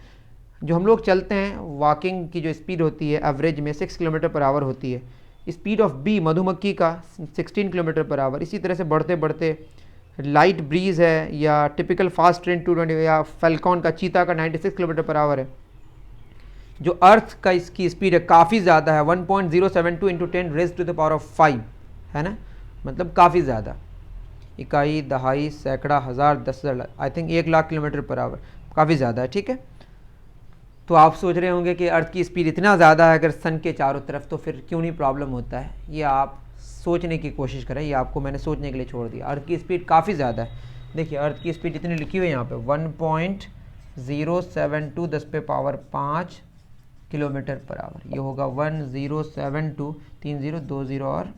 S1: जो हम लोग चलते हैं वॉकिंग की जो स्पीड होती है एवरेज में 6 किलोमीटर पर आवर होती है। स्पीड ऑफ बी, मधुमक्खी का 16 किलोमीटर पर आवर। इसी तरह से बढ़ते बढ़ते लाइट ब्रीज है, या टिपिकल फास्ट ट्रेन 220, या फैल्कॉन का, चीता का 96 किलोमीटर पर आवर है। जो अर्थ का इसकी स्पीड है काफ़ी ज़्यादा है, 1.072 into 10 raise to the power of 5, है ना, मतलब काफ़ी ज़्यादा। इकाई, दहाई, सैकड़ा, हज़ार, 10,000, I think 1 lakh kilometre per our, काफ़ी ज़्यादा है, ठीक है। तो आप सोच रहे होंगे कि अर्थ की स्पीड इतना ज़्यादा है अगर सन के चारों तरफ, तो फिर क्यों नहीं प्रॉब्लम होता है। ये आप सोचने की कोशिश करें, ये आपको मैंने सोचने के लिए छोड़ दिया। अर्थ की स्पीड काफ़ी ज़्यादा है। देखिए, अर्थ की स्पीड इतनी लिखी हुई है यहाँ पे, 1.072 10 पे पावर 5 किलोमीटर पर आवर। ये होगा 1072, 3020 और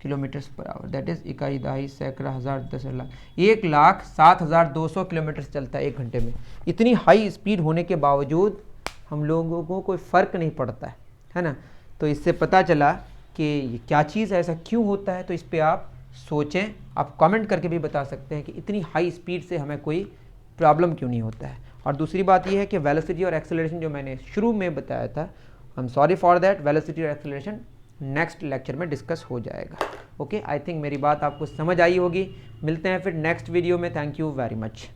S1: kilometres per hour, that is इकाई, दहाई, सैकड़ा, हज़ार, 10,000, 1,07,200 किलोमीटर चलता है 1 घंटे में। इतनी हाई स्पीड होने के बावजूद हम लोगों को कोई फ़र्क नहीं पड़ता है ना। तो इससे पता चला कि ये क्या चीज़ है, ऐसा क्यों होता है। तो इस पर आप सोचें, आप कमेंट करके भी बता सकते हैं कि इतनी हाई स्पीड से हमें कोई प्रॉब्लम क्यों नहीं होता है। और दूसरी बात यह है कि वेलोसिटी और एक्सेलरेशन जो मैंने शुरू में बताया था, आई am sorry for that, velocity और एक्सेलरेशन नेक्स्ट लेक्चर में डिस्कस हो जाएगा। ओके, आई थिंक मेरी बात आपको समझ आई होगी। मिलते हैं फिर नेक्स्ट वीडियो में। Thank you very much.